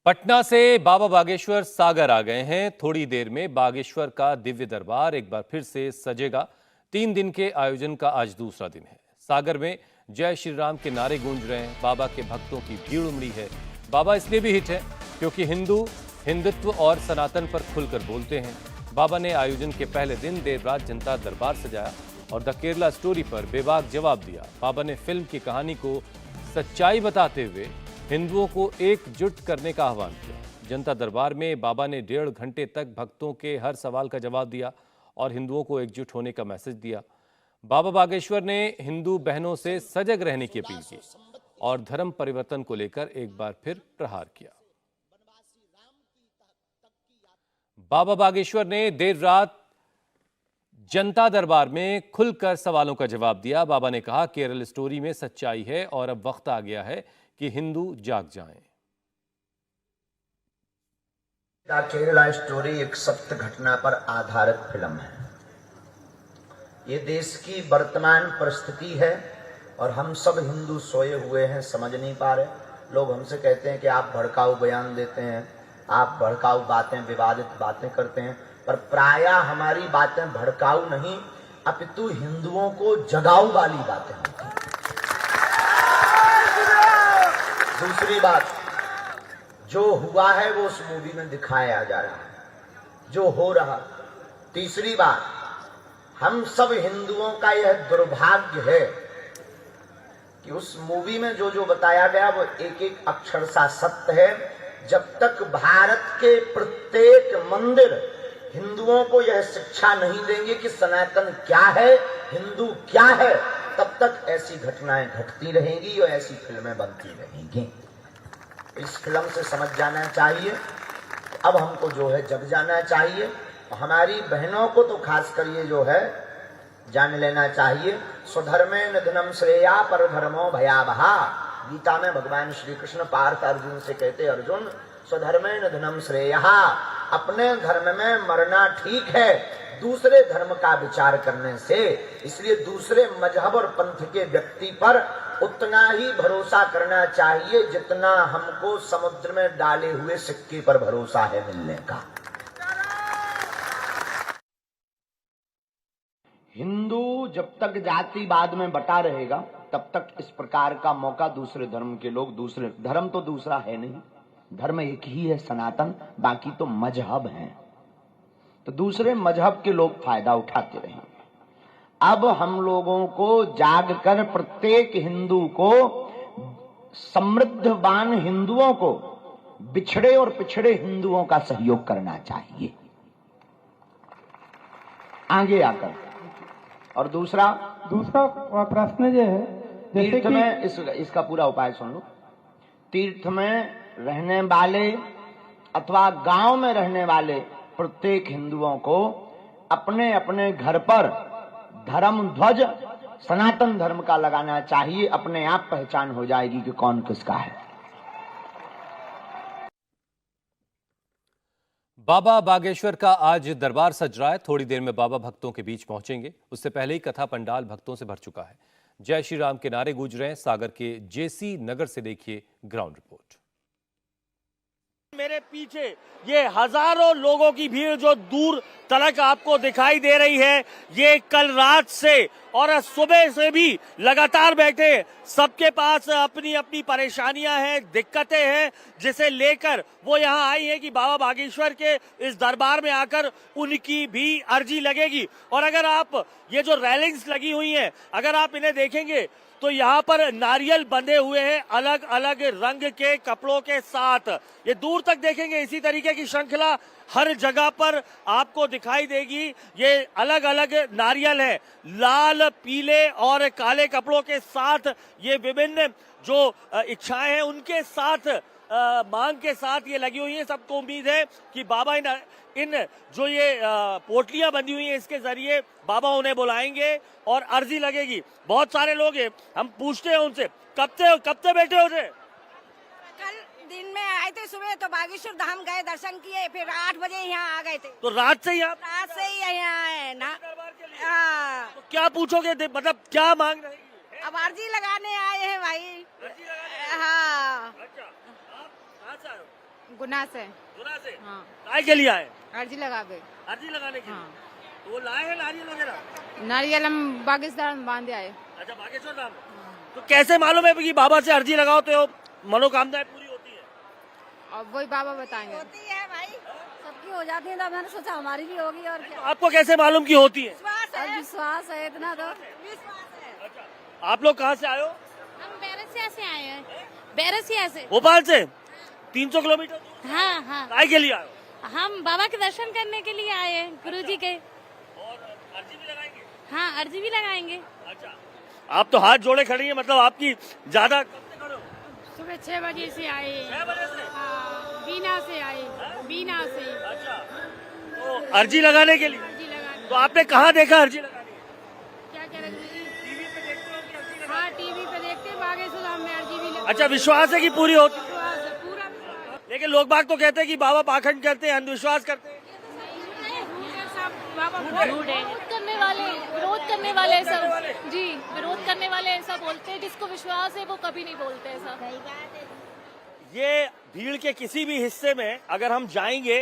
पटना से बाबा बागेश्वर सागर आ गए हैं। थोड़ी देर में बागेश्वर का दिव्य दरबार एक बार फिर से सजेगा। 3 दिन के आयोजन का आज दूसरा दिन है। सागर में जय श्री राम के नारे गूंज रहे हैं। बाबा के भक्तों की भीड़ उमड़ी है। बाबा इसलिए भी हिट है क्योंकि हिंदुत्व और सनातन पर खुलकर बोलते हैं। बाबा ने आयोजन के पहले दिन देर रात जनता दरबार सजाया और द केरला स्टोरी पर बेबाक जवाब दिया। बाबा ने फिल्म की कहानी को सच्चाई बताते हुए हिंदुओं को एकजुट करने का आह्वान किया। जनता दरबार में बाबा ने 1.5 घंटे तक भक्तों के हर सवाल का जवाब दिया और हिंदुओं को एकजुट होने का मैसेज दिया। बाबा बागेश्वर ने हिंदू बहनों से सजग रहने की अपील की और धर्म परिवर्तन को लेकर एक बार फिर प्रहार किया। बाबा बागेश्वर ने देर रात जनता दरबार में खुलकर सवालों का जवाब दिया। बाबा ने कहा, केरल स्टोरी में सच्चाई है और अब वक्त आ गया है कि हिंदू जाग जाएं। द केरला स्टोरी एक सत्य घटना पर आधारित फिल्म है। ये देश की वर्तमान परिस्थिति है और हम सब हिंदू सोए हुए हैं, समझ नहीं पा रहे। लोग हमसे कहते हैं कि आप भड़काऊ बयान देते हैं, आप भड़काऊ बातें, विवादित बातें करते हैं, पर प्रायः हमारी बातें भड़काऊ नहीं अपितु हिंदुओं को जगाऊ वाली बातें होती हैं। दूसरी बात, जो हुआ है वो उस मूवी में दिखाया जा रहा है, जो हो रहा। तीसरी बात, हम सब हिंदुओं का यह दुर्भाग्य है कि उस मूवी में जो जो बताया गया वो एक एक अक्षर सा सत्य है। जब तक भारत के प्रत्येक मंदिर हिंदुओं को यह शिक्षा नहीं देंगे कि सनातन क्या है, हिंदू क्या है, तब तक ऐसी घटनाएं घटती रहेंगी और ऐसी फिल्में बनती रहेंगी। इस फिल्म से समझ जाना चाहिए, अब हमको जो है जग जाना चाहिए। हमारी बहनों को तो खासकर ये जो है जान लेना चाहिए, स्वधर्मे निधनम श्रेया पर धर्मो भयावहा। गीता में भगवान श्री कृष्ण पार्थ अर्जुन से कहते, अर्जुन स्वधर्मे निधनम श्रेया, अपने धर्म में मरना ठीक है दूसरे धर्म का विचार करने से। इसलिए दूसरे मजहब और पंथ के व्यक्ति पर उतना ही भरोसा करना चाहिए जितना हमको समुद्र में डाले हुए सिक्के पर भरोसा है मिलने का। हिंदू जब तक जातिवाद में बटा रहेगा तब तक इस प्रकार का मौका दूसरे धर्म के लोग, दूसरे धर्म तो दूसरा है नहीं, धर्म एक ही है सनातन, बाकी तो मजहब हैं, तो दूसरे मजहब के लोग फायदा उठाते रहेंगे। अब हम लोगों को जागकर प्रत्येक हिंदू को, समृद्धवान हिंदुओं को बिछड़े और पिछड़े हिंदुओं का सहयोग करना चाहिए आगे आकर। और दूसरा प्रश्न ये है, तीर्थ में इसका पूरा उपाय सुन लो। तीर्थ में रहने वाले अथवा गांव में रहने वाले प्रत्येक हिंदुओं को अपने अपने घर पर धर्म ध्वज सनातन धर्म का लगाना चाहिए। अपने आप पहचान हो जाएगी कि कौन किसका है। बाबा बागेश्वर का आज दरबार सज रहा है। थोड़ी देर में बाबा भक्तों के बीच पहुंचेंगे। उससे पहले ही कथा पंडाल भक्तों से भर चुका है। जय श्री राम के नारे गूंज रहे हैं। सागर के जेसी नगर से देखिए ग्राउंड रिपोर्ट। मेरे पीछे ये हजारों लोगों की भीड़ जो दूर तलक आपको दिखाई दे रही है, ये कल रात से और सुबह से भी लगातार बैठे, सबके पास अपनी अपनी परेशानियां हैं, दिक्कतें हैं, जिसे लेकर वो यहाँ आई है कि बाबा बागेश्वर के इस दरबार में आकर उनकी भी अर्जी लगेगी। और अगर आप ये जो रेलिंग्स लगी हुई हैं, अगर आप इन्हें देखेंगे तो यहाँ पर नारियल बंधे हुए हैं अलग अलग रंग के कपड़ों के साथ। ये दूर तक देखेंगे इसी तरीके की श्रृंखला हर जगह पर आपको दिखाई देगी। ये अलग अलग नारियल है, लाल, पीले और काले कपड़ों के साथ। ये विभिन्न जो इच्छाएं हैं उनके साथ, मांग के साथ ये लगी हुई है। सबको उम्मीद है कि बाबा इन जो ये पोटलियां बंधी हुई हैं इसके जरिए बाबा उन्हें बुलाएंगे और अर्जी लगेगी। बहुत सारे लोग हैं, हम पूछते हैं उनसे, कब से बैठे हो थे? कल दिन में आए थे, सुबह तो बागेश्वर धाम गए, दर्शन किए, फिर 8 बजे यहाँ आ गए थे। तो रात से ही यहाँ आए ना। तो क्या पूछोगे, मतलब क्या मांग रहेगी? अब अर्जी लगाने आए हैं भाई। अर्जी लगाने? हाँ। अच्छा, आप कहाँ से आए हो? गुना से गुना से हाँ काय के लिए आए? अर्जी लगा गए। अर्जी लगाने के लिए। हाँ तो वो लाए हैं नारियल वगैरह? नारियल हम बागेश्वर में बांधे आए। अच्छा, बागेश्वर धाम। तो कैसे मालूम है कि बाबा से अर्जी लगाओ तो मनोकामनाएं पूरी होती है? और वही बाबा बताएंगे। होती है भाई, सबकी हो जाती है, तो मैंने सोचा हमारी भी होगी। और क्या, आपको कैसे मालूम की होती है? विश्वास है इतना, तो विश्वास है। अच्छा, आप लोग कहाँ से आए हो? हम बैरसिया से आए हैं। बैरसिया से। भोपाल से 300 किलोमीटर? हाँ हाँ। काय के लिए आए हो? हम बाबा के दर्शन करने के लिए आए हैं, गुरुजी के। और अर्जी भी लगाएंगे? हाँ, अर्जी भी लगाएंगे। अच्छा, आप तो हाथ जोड़े खड़ी हैं, मतलब आपकी ज्यादा कब से खड़े हो? सुबह 6 बजे से आए। 6 बजे से? बीना से आए। बीना से अच्छा, तो अर्जी लगाने के लिए? अर्जी लगाने। तो आपने कहाँ देखा अर्जी लगाने? क्या कह रहे हैं? टीवी पे देखते हो कि अर्जी हाँ, टीवी पे देखते हैं, बागेश्वर धाम में अर्जी भी लगा। अच्छा, विश्वास है कि पूरी होती? विश्वास है, पूरा विश्वास। लेकिन लोग बाग तो कहते हैं कि बाबा पाखंड करते हैं, अंधविश्वास करते हैं। बाबा विरोध करने वाले सब जी, विरोध करने वाले ऐसा बोलते हैं, जिसको विश्वास है वो कभी नहीं बोलते ऐसा। ये भीड़ के किसी भी हिस्से में अगर हम जाएंगे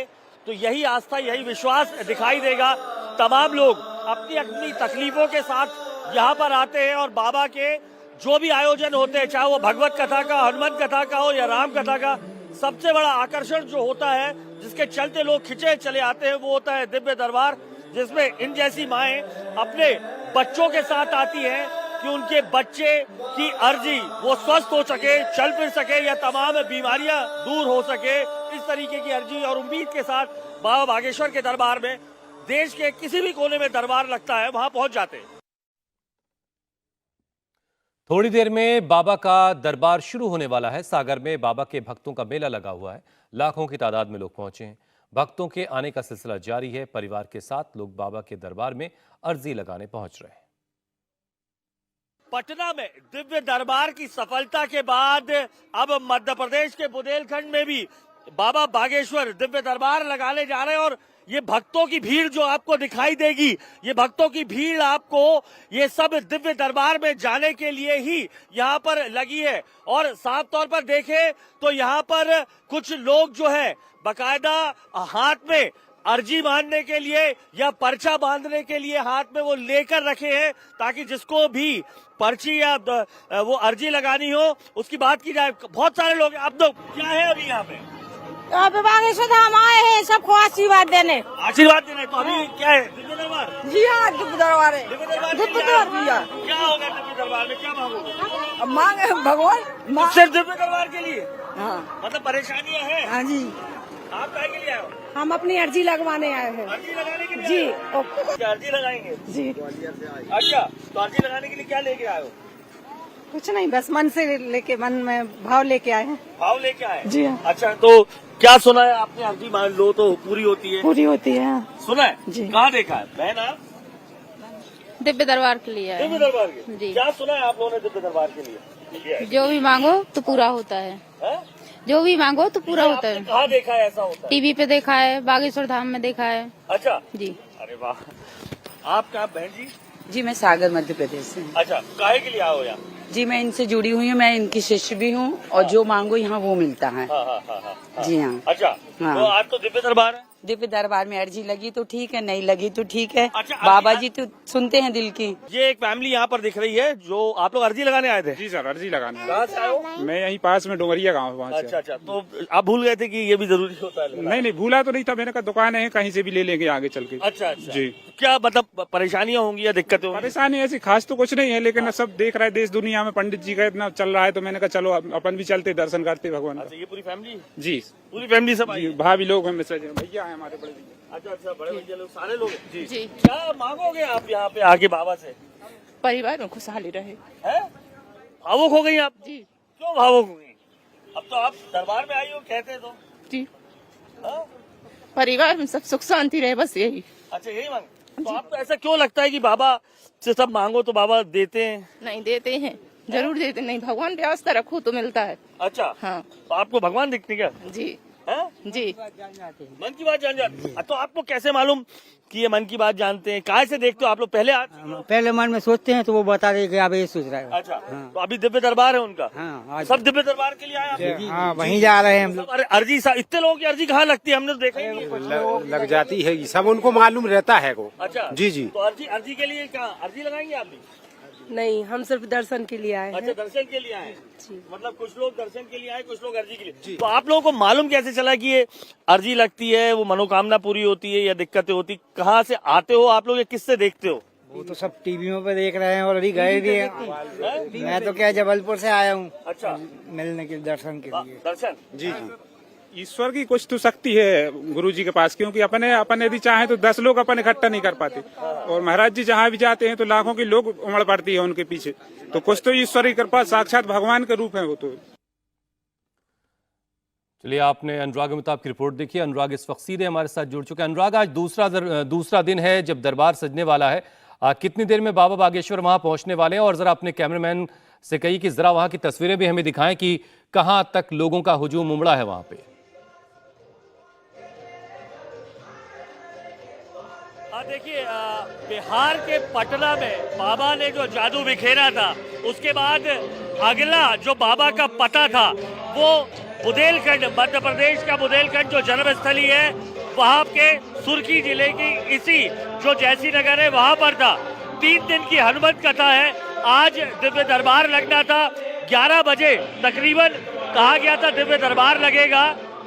तो यही आस्था, यही विश्वास दिखाई देगा। तमाम लोग अपनी अपनी तकलीफों के साथ यहाँ पर आते हैं और बाबा के जो भी आयोजन होते हैं, चाहे वो भगवत कथा का, हनुमान कथा का हो या राम कथा का, सबसे बड़ा आकर्षण जो होता है, जिसके चलते लोग खिंचे चले आते हैं, वो होता है दिव्य दरबार, जिसमें इन जैसी माएं अपने बच्चों के साथ आती हैं कि उनके बच्चे की अर्जी वो स्वस्थ हो सके, चल फिर सके या तमाम बीमारियां दूर हो सके। इस तरीके की अर्जी और उम्मीद के साथ बाबा बागेश्वर के दरबार में, देश के किसी भी कोने में दरबार लगता है, वहां पहुंच जाते हैं। थोड़ी देर में बाबा का दरबार शुरू होने वाला है। सागर में बाबा के भक्तों का मेला लगा हुआ है। लाखों की तादाद में लोग पहुंचे हैं। भक्तों के आने का सिलसिला जारी है। परिवार के साथ लोग बाबा के दरबार में अर्जी लगाने पहुंच रहे हैं। पटना में दिव्य दरबार की सफलता के बाद अब मध्य प्रदेश के बुंदेलखंड में भी बाबा बागेश्वर दिव्य दरबार लगाने जा रहे हैं। और ये भक्तों की भीड़ जो आपको दिखाई देगी, ये भक्तों की भीड़ आपको ये सब दिव्य दरबार में जाने के लिए ही यहाँ पर लगी है। और साफ तौर पर देखें तो यहाँ पर कुछ लोग जो है बाकायदा हाथ में अर्जी बांधने के लिए या पर्चा बांधने के लिए हाथ में वो लेकर रखे हैं, ताकि जिसको भी पर्ची या वो अर्जी लगानी हो उसकी बात की जाए। बहुत सारे लोग, अब तो क्या है अभी यहाँ पे? बागेश्वर धाम आए हैं सबको आशीर्वाद देने। आशीर्वाद देने। तो अभी क्या है, दिव्य दरबार? जी हाँ, दिव्य दरबार है। दिव्य दरबार दिव्य दरबार क्या होगा दिव्य दरबार में, क्या मांगोगे? मांगे भगवान। सिर्फ दिव्य दरबार के लिए? हाँ मतलब परेशानियां हैं? हाँ जी, आप काय के लिए आए हो? हम अपनी अर्जी लगवाने आए हैं। अर्जी लगाने के लिए जी, आए हो? क्या अर्जी लगाएंगे? जी, अच्छा, तो अर्जी लगाने के लिए क्या लेके आए हो? कुछ नहीं, बस मन से लेके, मन में भाव लेके आए हैं। भाव लेके आए? जी हाँ। अच्छा, तो क्या सुना है आपने? अर्जी मान लो तो पूरी होती है? पूरी होती है। सुना है? जी। कहाँ देखा है बहन आप? दिव्य दरबार के लिए आए दिव्य हैं। दरबार के? जी। क्या सुना है आप लोगों ने दिव्य दरबार के लिए? जो भी मांगो तो पूरा होता है। है? जो भी मांगो तो पूरा होता आपने है। कहाँ देखा है ऐसा होता है? टीवी पे देखा है, बागेश्वर धाम में देखा है। अच्छा, जी। अरे वाह। आप क्या बहन जी? जी, मैं सागर मध्य प्रदेश से हूँ। अच्छा, काहे के लिए आओ यहाँ? जी, मैं इनसे जुड़ी हुई हूँ, मैं इनकी शिष्य भी हूँ और जो मांगो यहाँ वो मिलता है। हाँ। जी हाँ। अच्छा, हाँ। तो आज तो दिव्य दरबार है? दिव्य दरबार में अर्जी लगी तो ठीक है, नहीं लगी तो ठीक है। अच्छा, बाबा जी तो सुनते हैं दिल की। ये एक फैमिली यहाँ पर दिख रही है जो आप लोग अर्जी लगाने आए थे? जी सर, अर्जी लगाने। कहाँ से आए हो? मैं यहीं पास में डोंगरिया गाँव, वहाँ से। अच्छा, तो आप भूल गए थे कि ये भी जरूरी होता है? नहीं, भूला तो नहीं था। मैंने कहा दुकान है, कहीं से भी ले लेंगे आगे चल के। अच्छा। जी। क्या मतलब परेशानियां होंगी या दिक्कतें होंगी? परेशानी ऐसी खास तो कुछ नहीं है, लेकिन सब देख रहा है देश दुनिया में पंडित जी का इतना चल रहा है, तो मैंने कहा चलो अपन भी चलते, दर्शन करते भगवान का। अच्छा, ये पूरी फैमिली? जी, पूरी फैमिली सब आई जी, है? भाभी लोग हैं, भैया है हमारे बड़े भैया। अच्छा, बड़े भैया लोग, सारे लोग हैं? जी। क्या मांगोगे आप यहाँ पे आके बाबा से? परिवार में खुशहाली रहे। है? भावुक हो गई आप? जी। क्यों भावुक हो गई? अब तो आप दरबार में आई हो, कहते तो। जी, हाँ? परिवार में सब सुख शांति रहे, बस यही। अच्छा, यही मांग। तो आपको ऐसा क्यों लगता है कि बाबा से सब मांगो तो बाबा देते हैं? नहीं देते हैं, जरूर देते। नहीं, भगवान व्यवस्था रखो तो मिलता है। अच्छा। हाँ। तो आपको भगवान दिखते क्या? जी। हैं? जी मन की बात जान जाते। तो आपको कैसे मालूम कि ये मन की बात जानते हैं? कहाँ से देखते हो आप लोग? पहले मन में सोचते हैं तो वो बता दें कि आप ये सोच रहे हैं। अच्छा, तो अभी दिव्य दरबार है उनका। हाँ, सब दिव्य दरबार के लिए आए आप? हाँ, वहीं जा रहे हैं हम लोग। अरे अर्जी इतने लोगों की अर्जी कहाँ लगती है? हमने तो देखा ही नहीं। लग जाती है, सब उनको मालूम रहता है को। अच्छा जी जी। तो अर्जी के लिए कहाँ अर्जी लगाएंगे आप भी? नहीं, हम सिर्फ दर्शन के लिए आए हैं। अच्छा, दर्शन के लिए आए। मतलब कुछ लोग दर्शन के लिए आए, कुछ लोग अर्जी के लिए। तो आप लोगों को मालूम कैसे चला कि ये अर्जी लगती है, वो मनोकामना पूरी होती है या दिक्कतें होती? कहाँ से आते हो आप लोग या किससे देखते हो? वो तो सब टीवियों पे देख रहे हैं और अभी गए भी हैं। मैं तो क्या जबलपुर से आया हूँ अच्छा, मिलने के दर्शन के लिए। दर्शन। जी जी। ईश्वर की कुछ तो शक्ति है गुरु जी के पास, क्योंकि अपने यदि चाहे तो 10 लोग अपन इकट्ठा नहीं कर पाते, और महाराज जी जहाँ भी जाते हैं तो लाखों के लोग उमड़ पड़ती है उनके पीछे। तो कुछ तो ईश्वर की कृपा, साक्षात भगवान के रूप है वो तो। चलिए, आपने अनुराग अमिताभ की रिपोर्ट देखी। अनुराग इस वक्त सीधे हमारे साथ जुड़ चुके हैं। अनुराग, आज दूसरा दिन है जब दरबार सजने वाला है। कितनी देर में बाबा बागेश्वर वहां पहुंचने वाले हैं? और जरा अपने कैमरामैन से कहिए कि जरा वहां की तस्वीरें भी हमें दिखाएं कि कहां तक लोगों का हुजूम उमड़ा है वहां पे। देखिए, बिहार के पटना में बाबा ने जो जादू बिखेरा था, उसके बाद अगला जो बाबा का पता था वो बुंदेलखंड, मध्य प्रदेश का बुंदेलखंड जो जन्मस्थली है, वहां के सुर्खी जिले की इसी जो जैसी नगर है वहां पर था। 3 दिन की हनुमत कथा है। आज दिव्य दरबार लगना था 11 बजे तकरीबन कहा गया था दिव्य दरबार लगेगा।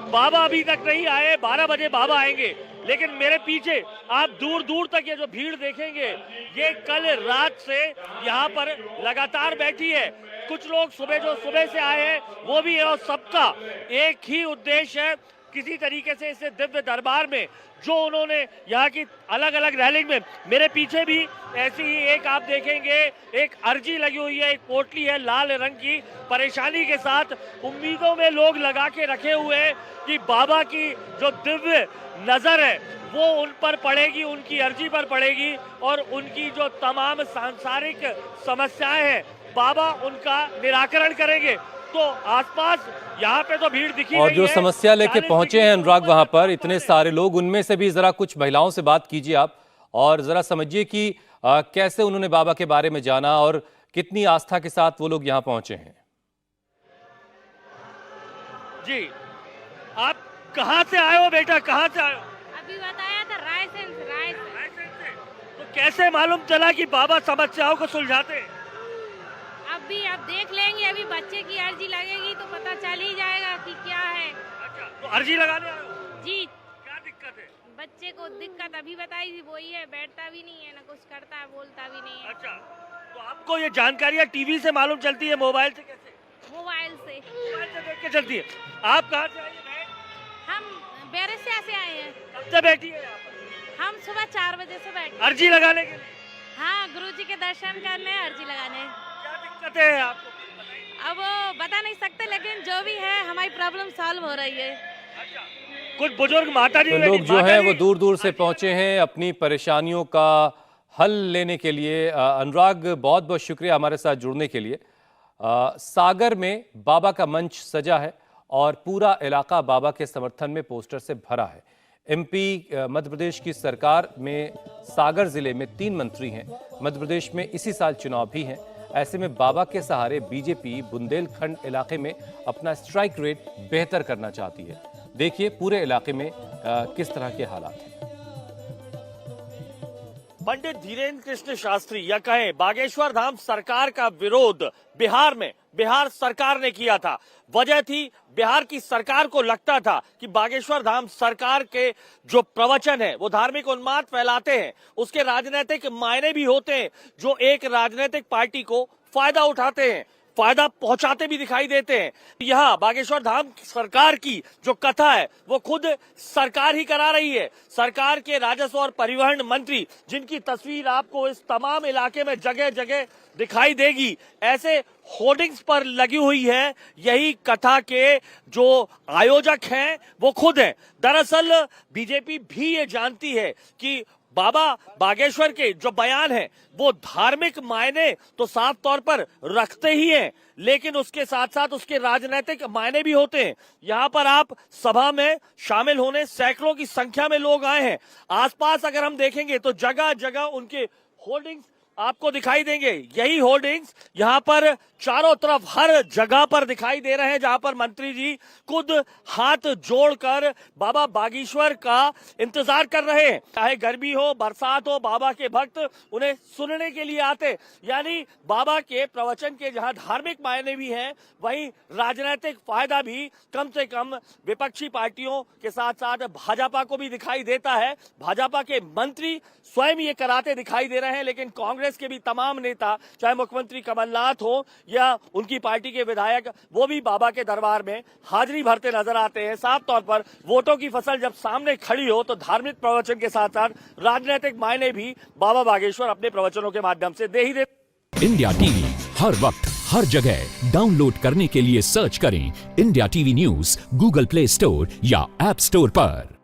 बाबा अभी तक नहीं आए, 12 बजे बाबा आएंगे। लेकिन मेरे पीछे आप दूर दूर तक ये जो भीड़ देखेंगे, ये कल रात से यहाँ पर लगातार बैठी है। कुछ लोग सुबह से आए हैं वो भी है, और सबका एक ही उद्देश्य है, किसी तरीके से इसे दिव्य दरबार में जो उन्होंने यहाँ की अलग अलग रैलिंग में, मेरे पीछे भी ऐसी ही एक आप देखेंगे, एक अर्जी लगी हुई है, एक पोटली है लाल रंग की, परेशानी के साथ उम्मीदों में लोग लगा के रखे हुए हैं कि बाबा की जो दिव्य नजर है वो उन पर पड़ेगी, उनकी अर्जी पर पड़ेगी, और उनकी जो तमाम सांसारिक समस्याएं हैं बाबा उनका निराकरण करेंगे। तो आसपास यहाँ पे तो भीड़ दिखी और रही जो है। समस्या लेके पहुंचे हैं अनुराग वहां पर, इतने सारे लोग, उनमें से भी जरा कुछ महिलाओं से बात कीजिए आप, और जरा समझिए कि कैसे उन्होंने बाबा के बारे में जाना और कितनी आस्था के साथ वो लोग यहाँ पहुंचे हैं। जी, आप कहाँ से आए हो बेटा, कहाँ से आए हो? अभी बताया था रायसेन से। तो कैसे मालूम चला कि बाबा समस्याओं को सुलझाते हैं? अभी आप देख लेंगे, अभी बच्चे की अर्जी लगेगी तो पता चल ही जाएगा कि क्या है। अच्छा, तो अर्जी लगाने आए हो? जी, क्या दिक्कत है? बच्चे को दिक्कत अभी बताई थी, वही है, बैठता भी नहीं है, ना कुछ करता है, बोलता भी नहीं है। अच्छा, तो आपको ये जानकारियाँ टीवी से मालूम चलती है, मोबाइल से कैसे? मोबाइल से। मोबाइल से देख के चलती है। आप कहाँ से आई हैं बहन? हम बैरसिया से आए हैं। कब से बैठी है यहाँ पर? हम सुबह 4 बजे से बैठे। अर्जी लगाने के लिए? हाँ, गुरुजी के दर्शन करने, अर्जी लगाने। क्या दिक्कतें हैं आपको? अब वो बता नहीं सकते, लेकिन जो भी है हमारी प्रॉब्लम सॉल्व हो रही है। अच्छा, कुछ बुजुर्ग माता जी तो लोग जो हैं वो दूर दूर से पहुंचे हैं अपनी परेशानियों का हल लेने के लिए। अनुराग, बहुत बहुत शुक्रिया हमारे साथ जुड़ने के लिए। सागर में बाबा का मंच सजा है और पूरा इलाका बाबा के समर्थन में पोस्टर से भरा है। एमपी मध्य प्रदेश की सरकार में सागर जिले में 3 मंत्री हैं। मध्य प्रदेश में इसी साल चुनाव भी हैं। ऐसे में बाबा के सहारे बीजेपी बुंदेलखंड इलाके में अपना स्ट्राइक रेट बेहतर करना चाहती है। देखिए पूरे इलाके में किस तरह के हालात हैं। पंडित धीरेन्द्र कृष्ण शास्त्री या कहें बागेश्वर धाम सरकार का विरोध बिहार में बिहार सरकार ने किया था। वजह थी बिहार की सरकार को लगता था कि बागेश्वर धाम सरकार के जो प्रवचन है वो धार्मिक उन्माद फैलाते हैं, उसके राजनीतिक मायने भी होते हैं जो एक राजनीतिक पार्टी को फायदा उठाते हैं, फायदा पहुंचाते भी दिखाई देते हैं। यहाँ बागेश्वर धाम सरकार की जो कथा है वो खुद सरकार ही करा रही है। सरकार के राजस्व और परिवहन मंत्री, जिनकी तस्वीर आपको इस तमाम इलाके में जगह जगह दिखाई देगी, ऐसे होर्डिंग्स पर लगी हुई है। यही कथा के जो आयोजक हैं वो खुद हैं। दरअसल बीजेपी भी ये जानती है कि बाबा बागेश्वर के जो बयान है वो धार्मिक मायने तो साफ तौर पर रखते ही हैं, लेकिन उसके साथ साथ उसके राजनीतिक मायने भी होते हैं। यहां पर आप सभा में शामिल होने सैकड़ों की संख्या में लोग आए हैं। आसपास अगर हम देखेंगे तो जगह जगह उनके होर्डिंग्स आपको दिखाई देंगे। यही होर्डिंग्स यहां पर चारों तरफ हर जगह पर दिखाई दे रहे हैं, जहां पर मंत्री जी खुद हाथ जोड़कर बाबा बागेश्वर का इंतजार कर रहे हैं। चाहे गर्मी हो, बरसात हो, बाबा के भक्त उन्हें सुनने के लिए आते। यानी बाबा के प्रवचन के जहां धार्मिक मायने भी हैं, वहीं राजनीतिक फायदा भी कम से कम विपक्षी पार्टियों के साथ साथ भाजपा को भी दिखाई देता है। भाजपा के मंत्री स्वयं ये कराते दिखाई दे रहे हैं, लेकिन कांग्रेस के भी तमाम नेता, चाहे मुख्यमंत्री कमलनाथ हो या उनकी पार्टी के विधायक, वो भी बाबा के दरबार में हाजिरी भरते नजर आते हैं। साफ तौर पर वोटों की फसल जब सामने खड़ी हो तो धार्मिक प्रवचन के साथ साथ राजनीतिक मायने भी बाबा बागेश्वर अपने प्रवचनों के माध्यम से दे ही देते। इंडिया टीवी हर वक्त हर जगह डाउनलोड करने के लिए सर्च करें India TV news Google play store या ऐप स्टोर पर।